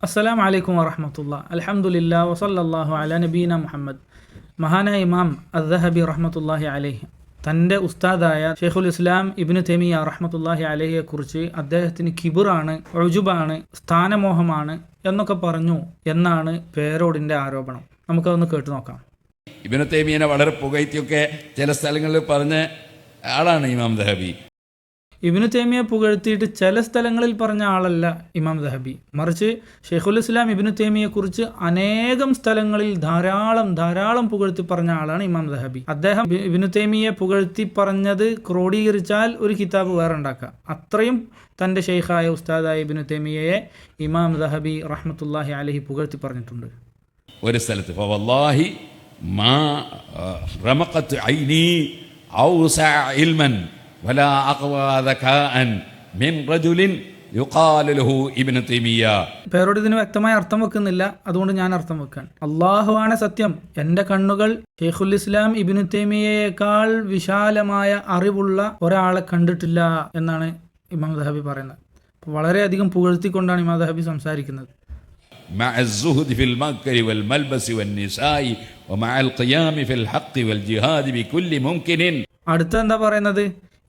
അസ്സലാമു അലൈക്കും വറഹ്മത്തുള്ളാഹി. അൽഹംദുലില്ലാഹി വസല്ലല്ലാഹു അലാ നബീന മുഹമ്മദ്. മഹാനായ ഇമാം അദ്ദഹബി റഹ്മത്തുള്ളാഹി അലൈഹി തൻ്റെ ഉസ്താദായ ഷെയ്ഖുൽ ഇസ്ലാം ഇബ്നു തൈമിയ്യ റഹ്മത്തുള്ളാഹി അലൈഹിയെ കുറിച്ച് അദ്ദേഹത്തിന് കിബിറാണ്, ഉജുബാണ്, സ്ഥാനമോഹമാണ് എന്നൊക്കെ പറഞ്ഞു എന്നാണ് പേരോടിൻ്റെ ആരോപണം. നമുക്കതൊന്ന് കേട്ടു നോക്കാം. ഇബ്നു തൈമിയ്യനെ വളരെ പുകഴ്ത്തിയൊക്കെ ചില സ്ഥലങ്ങളിൽ പറഞ്ഞ ആളാണ് ഇമാം ദഹബി. ഇബ്നു തൈമിയ്യ പുകഴ്ത്തിയിട്ട് ചില സ്ഥലങ്ങളിൽ പറഞ്ഞ ആളല്ല ഇമാം ദഹബി. മറിച്ച് ഷെയ്ഖുൽ ഇസ്ലാം ഇബ്നു തൈമിയ്യയെക്കുറിച്ച് അനേകം സ്ഥലങ്ങളിൽ ധാരാളം പുകഴ്ത്തി പറഞ്ഞ ആളാണ് ഇമാം ദഹബി. അദ്ദേഹം ഇബ്നു തൈമിയ്യയെ പുകഴ്ത്തി പറഞ്ഞത് ക്രോഡീകരിച്ചാൽ ഒരു കിതാബ് വേറെ ഉണ്ടാക്കാം. അത്രയും തൻ്റെ ഷെയ്ഖായ ഉസ്താദായ ഇബ്നു തൈമിയ്യയെ ഇമാം ദഹബി റഹ്മത്തുള്ളാഹി അലൈഹി പുകഴ്ത്തി പറഞ്ഞിട്ടുണ്ട്. ഒരു സ്ഥലത്ത് ഫവല്ലാഹി മാ റമഖത് ഐനി ഔസഅ ഇൽമൻ വലാ അഖ്വാ ദകാഅൻ മിൻ റജുലിൻ യുഖാലു ലഹു ഇബ്നു തൈമിയ്യ. പേരോട് ഇതിന് വ്യക്തമായ അർത്ഥം വെക്കുന്നില്ല, അതുകൊണ്ട് ഞാൻ അർത്ഥം വെക്കാൻ. അള്ളാഹുവാണ് സത്യം, എൻ്റെ കണ്ണുകൾ ഷെയ്ഖുൽ ഇസ്ലാം ഇബ്നു തൈമിയ്യയേക്കാൾ വിശാലമായ അറിവുള്ള ഒരാളെ കണ്ടിട്ടില്ല എന്നാണ് ഇമാം ദഹബി പറയുന്നത്. വളരെയധികം പുകഴ്ത്തിക്കൊണ്ടാണ് ഇമാം ദഹബി സംസാരിക്കുന്നത്. مع الزهد في المأكل والملبس والنساء ومع القيام في الحق والجهاد بكل ممكن. അടുത്ത എന്താ പറയുന്നത്?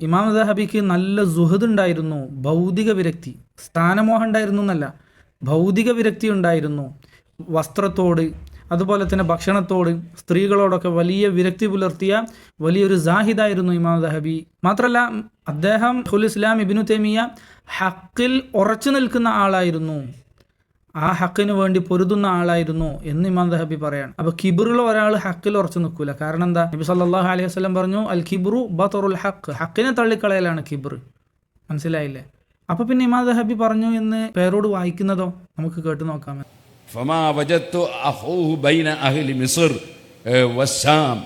ഇമാം ദഹബിക്ക് നല്ല സുഹദ് ഉണ്ടായിരുന്നു, ഭൗതിക വിരക്തി, സ്ഥാനമോഹം ഉണ്ടായിരുന്നു എന്നല്ല, ഭൗതിക വിരക്തി ഉണ്ടായിരുന്നു. വസ്ത്രത്തോട്, അതുപോലെ തന്നെ ഭക്ഷണത്തോട്, സ്ത്രീകളോടൊക്കെ വലിയ വിരക്തി പുലർത്തിയ വലിയൊരു സാഹിദായിരുന്നു ഇമാം ദഹബി. മാത്രമല്ല അദ്ദേഹം ഷെയ്ഖുൽ ഇസ്ലാം ഇബ്നു തൈമിയ്യ ഹക്കിൽ ഉറച്ചു നിൽക്കുന്ന ആളായിരുന്നു, ആ ഹക്കിന് വേണ്ടി പൊരുതുന്ന ആളായിരുന്നു എന്ന് ഇമാം ദഹബി പറയാണ്. അപ്പോൾ കിബിറുള്ള ഒരാൾ ഹക്കിൽ ഉറച്ചു നിൽക്കൂല. കാരണം എന്താ? നബി സല്ലല്ലാഹു അലൈഹി വസല്ലം പറഞ്ഞു, അൽ കിബ്റു ബതറുൽ ഹഖ്, ഹക്കിനെ തള്ളിക്കളയലാണ് കിബിർ. മനസ്സിലായില്ലേ? അപ്പോൾ പിന്നെ ഇമാം ദഹബി പറഞ്ഞു എന്ന് പേരോട് വായിക്കുന്നതോ നമുക്ക് കേട്ടു നോക്കാം. فما وجدت أخوه بين أهل مصر والشام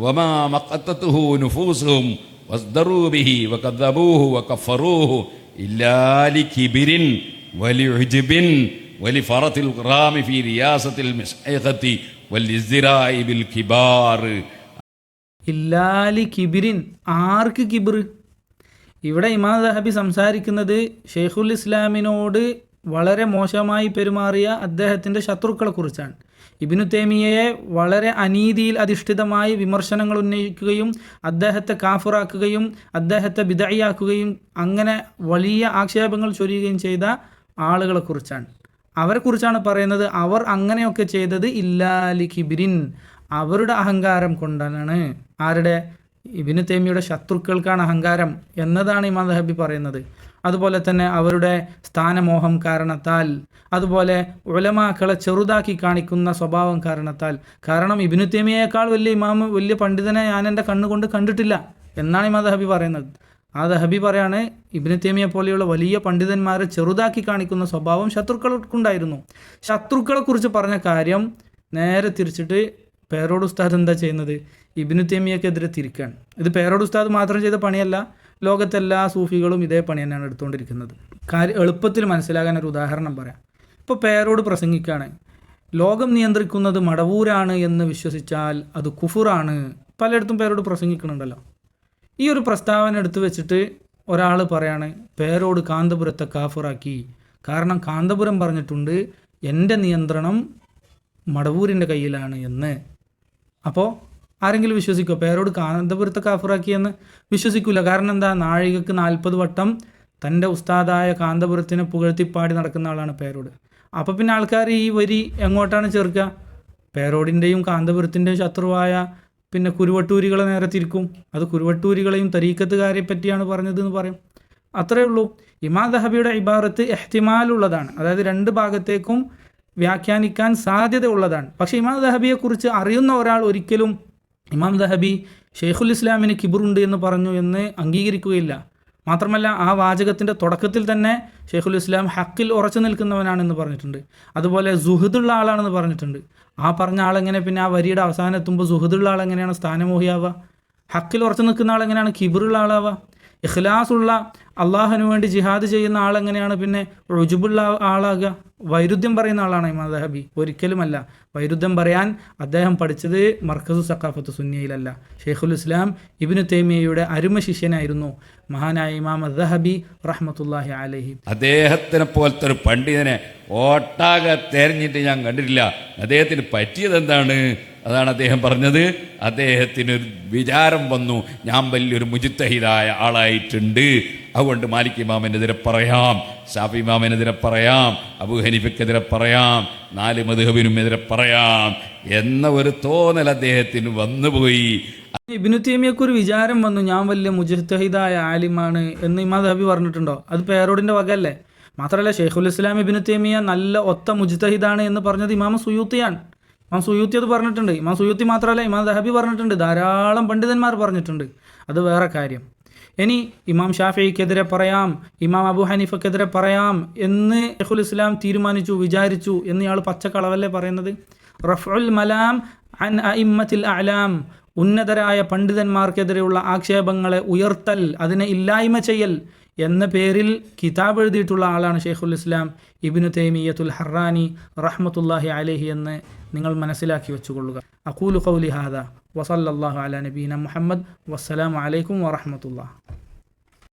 وما مقتته نفوسهم واصدروا به وكذبوه وكفروه إلا لكبر ولعجب ولفرط الغرام في رياسة المشيخة والازدراء بالكبار. ഇല്ലാലി കിബിരിൻ, ആർക്ക് കിബിർ? ഇവിടെ ഇമാം ദഹബി സംസാരിക്കുന്നത് ഷെയ്ഖുൽ ഇസ്ലാമിനോട് വളരെ മോശമായി പെരുമാറിയ അദ്ദേഹത്തിൻ്റെ ശത്രുക്കളെ കുറിച്ചാണ്. ഇബ്നു തൈമിയ്യയെ വളരെ അനീതിയിൽ അധിഷ്ഠിതമായി വിമർശനങ്ങൾ ഉന്നയിക്കുകയും അദ്ദേഹത്തെ കാഫിറാക്കുകയും അദ്ദേഹത്തെ ബിദഅയാക്കുകയും അങ്ങനെ വലിയ ആക്ഷേപങ്ങൾ ചൊരിയുകയും ചെയ്ത ആളുകളെ കുറിച്ചാണ്. അവരെക്കുറിച്ചാണ് പറയുന്നത്. അവർ അങ്ങനെയൊക്കെ ചെയ്തത് ഇല്ലാലി കിബിരിൻ, അവരുടെ അഹങ്കാരം കൊണ്ടാണ്. ആരുടെ? ഇബ്നു തൈമിയ്യയുടെ ശത്രുക്കൾക്കാണ് അഹങ്കാരം എന്നതാണ് ഇമാം ദഹബി പറയുന്നത്. അതുപോലെ തന്നെ അവരുടെ സ്ഥാനമോഹം കാരണത്താൽ, അതുപോലെ ഉലമാക്കളെ ചെറുതാക്കി കാണിക്കുന്ന സ്വഭാവം കാരണത്താൽ. കാരണം ഇബ്നു തൈമിയ്യയേക്കാൾ വലിയ ഇമാം, വലിയ പണ്ഡിതനെ ഞാൻ എൻ്റെ കണ്ണുകൊണ്ട് കണ്ടിട്ടില്ല എന്നാണ് ഇമാം ദഹബി പറയുന്നത്. ആ ദഹബി പറയാണ്, ഇബ്നു തൈമിയ്യ പോലെയുള്ള വലിയ പണ്ഡിതന്മാരെ ചെറുതാക്കി കാണിക്കുന്ന സ്വഭാവം ശത്രുക്കൾക്കുണ്ടായിരുന്നു. ശത്രുക്കളെക്കുറിച്ച് പറഞ്ഞ കാര്യം നേരെ തിരിച്ചിട്ട് പേരോട് ഉസ്താദ് എന്താ ചെയ്യുന്നത്? ഇബ്നു തൈമിയ്യക്കെതിരെ തിരിക്കുകയാണ്. ഇത് പേരോട് ഉസ്താദ് മാത്രം ചെയ്ത പണിയല്ല, ലോകത്തെല്ലാ സൂഫികളും ഇതേ പണി തന്നെയാണ് എടുത്തുകൊണ്ടിരിക്കുന്നത്. എളുപ്പത്തിൽ മനസ്സിലാകാൻ ഒരു ഉദാഹരണം പറയാം. ഇപ്പോൾ പേരോട് പ്രസംഗിക്കുകയാണ്, ലോകം നിയന്ത്രിക്കുന്നത് മടവൂരാണ് എന്ന് വിശ്വസിച്ചാൽ അത് കുഫുറാണ്. പലയിടത്തും പേരോട് പ്രസംഗിക്കുന്നുണ്ടല്ലോ. ഈ ഒരു പ്രസ്താവന എടുത്തു വെച്ചിട്ട് ഒരാൾ പറയാണ് പേരോട് കാന്തപുരത്തെ കാഫിറാക്കി. കാരണം കാന്തപുരം പറഞ്ഞിട്ടുണ്ട് എൻ്റെ നിയന്ത്രണം മടവൂരിൻ്റെ കയ്യിലാണ് എന്ന്. അപ്പോൾ ആരെങ്കിലും വിശ്വസിക്കുമോ പേരോട് കാന്തപുരത്തെ കാഫിറാക്കിയെന്ന്? വിശ്വസിക്കില്ല. കാരണം എന്താ? നാഴികക്ക് 40 വട്ടം തൻ്റെ ഉസ്താദായ കാന്തപുരത്തിനെ പുകഴ്ത്തിപ്പാടി നടക്കുന്ന ആളാണ് പേരോട്. അപ്പോൾ പിന്നെ ആൾക്കാർ ഈ വരി എങ്ങോട്ടാണ് ചേർക്കുക? പേരോടിൻ്റെയും കാന്തപുരത്തിൻ്റെയും ശത്രുവായ പിന്നെ കുരുവട്ടൂരികളെ നേരെ തിരിക്കും. അത് കുരുവട്ടൂരികളെയും തരീക്കത്തുകാരെ പറ്റിയാണ് പറഞ്ഞതെന്ന് പറയും. അത്രയേ ഉള്ളൂ. ഇമാം ദഹബിയുടെ ഇബാറത്ത് എഹ്തിമാലുള്ളതാണ്, അതായത് രണ്ട് ഭാഗത്തേക്കും വ്യാഖ്യാനിക്കാൻ സാധ്യത ഉള്ളതാണ്. പക്ഷേ ഇമാം ദഹബിയെക്കുറിച്ച് അറിയുന്ന ഒരാൾ ഒരിക്കലും ഇമാം ദഹബി ഷെയ്ഖുൽ ഇസ്ലാമിന് കിബറുണ്ട് എന്ന് പറഞ്ഞു എന്ന് അംഗീകരിക്കുകയില്ല. മാത്രമല്ല ആ വാചകത്തിൻ്റെ തുടക്കത്തിൽ തന്നെ ഷെയ്ഖുൽ ഇസ്ലാം ഹക്കിൽ ഉറച്ചു നിൽക്കുന്നവനാണെന്ന് പറഞ്ഞിട്ടുണ്ട്. അതുപോലെ സുഹദുള്ള ആളാണെന്ന് പറഞ്ഞിട്ടുണ്ട്. ആ പറഞ്ഞ ആളെങ്ങനെ പിന്നെ ആ വരിയുടെ അവസാനം എത്തുമ്പോൾ സുഹദുള്ള ആളെങ്ങനെയാണ് സ്ഥാനമോഹിയാവുക? ഹക്കിൽ ഉറച്ചു നിൽക്കുന്ന ആളെങ്ങനെയാണ് കിബറുള്ള ആളാവുക? ഇഖ്ലാസുള്ള അള്ളാഹുവിന് വേണ്ടി ജിഹാദ് ചെയ്യുന്ന ആളെങ്ങനെയാണ് പിന്നെ റുജുബുള്ള ആളാകുക? വൈരുദ്ധ്യം പറയുന്ന ആളാണ് ഇമാം ദഹബി? ഒരിക്കലുമല്ല. വൈരുദ്ധ്യം പറയാൻ അദ്ദേഹം പഠിച്ചത് മർക്കസു സഖാഫത്ത് സുന്നിയയിലല്ല. ഷെയ്ഖുൽ ഇസ്ലാം ഇബ്നു തൈമിയയുടെ അരുമ ശിഷ്യനായിരുന്നു മഹാനായ ഇമാം ദഹബി റഹ്മത്തുള്ളാഹി അലൈഹി. അദ്ദേഹത്തിനെ പോലത്തെ ഒരു പണ്ഡിതനെ ഒട്ടാകെ തെരഞ്ഞിട്ട് ഞാൻ കണ്ടിട്ടില്ല. അദ്ദേഹത്തിന് പറ്റിയത് എന്താണ്? അതാണ് അദ്ദേഹം പറഞ്ഞത്. അദ്ദേഹത്തിനൊരു വിചാരം വന്നു, ഞാൻ വലിയൊരു മുജ്തഹിദായ ആളായിട്ടുണ്ട്, അതുകൊണ്ട് മാലിക് ഇമാമിനെതിരെ പറയാം, ഷാഫി ഇമാമിനെതിരെ പറയാം, അബൂ ഹനീഫയ്ക്കെതിരെ പറയാം, 4 മദ്ഹബിനും എതിരെ പറയാം എന്ന ഒരു തോന്നൽ അദ്ദേഹത്തിന് വന്നുപോയി. ഇബ്നു തൈമിയക്ക് ഒരു വിചാരം വന്നു, ഞാൻ വലിയ മുജ്തഹിദായ ആലിമാണ് എന്ന് ഇമാം ദഹബി പറഞ്ഞിട്ടുണ്ടോ? അത് പേരോടിൻ്റെ വകയല്ലേ? മാത്രമല്ല ഷെയ്ഖുൽ ഇസ്ലാം ഇബ്നു തൈമിയ നല്ല ഒത്ത മുജ്തഹിദാണ് എന്ന് പറഞ്ഞത് ഇമാം സുയൂത്തിയാണ്. ഇമാം സുയൂത്തി അത് പറഞ്ഞിട്ടുണ്ട്. ഇമാം സുയൂത്തി മാത്രമല്ല, ഇമാം ദഹബി പറഞ്ഞിട്ടുണ്ട്, ധാരാളം പണ്ഡിതന്മാർ പറഞ്ഞിട്ടുണ്ട്. അത് വേറെ കാര്യം. ഇനി ഇമാം ഷാഫിക്കെതിരെ പറയാം, ഇമാം അബൂ ഹനീഫക്കെതിരെ പറയാം എന്ന് ഷെയ്ഖുൽ ഇസ്ലാം തീരുമാനിച്ചു, വിചാരിച്ചു എന്ന് ഇയാൾ പച്ചക്കളവല്ലേ പറയുന്നത്? റഫ്ഉൽ മലാം അൻ അഇമ്മത്തിൽ അഅലാം, ഉന്നതരായ പണ്ഡിതന്മാർക്കെതിരെയുള്ള ആക്ഷേപങ്ങളെ ഉയർത്തൽ, അതിനെ ഇല്ലായ്മ ചെയ്യൽ എന്ന പേരിൽ കിതാബ് എഴുതിയിട്ടുള്ള ആളാണ് ഷെയ്ഖുൽ ഇസ്ലാം ഇബ്നു തൈമിയ്യത്തുൽ ഹറാനി റഹ്മത്തുള്ളാഹി അലൈഹി എന്ന് നിങ്ങൾ മനസ്സിലാക്കി വെച്ചുകൊള്ളുക. അഖൂലു ഖൗലി ഹാദാ വസല്ലല്ലാഹു അലാ നബീന മുഹമ്മദ് വസ്സലാമു അലൈക്കും വറഹ്മത്തുള്ളാഹി.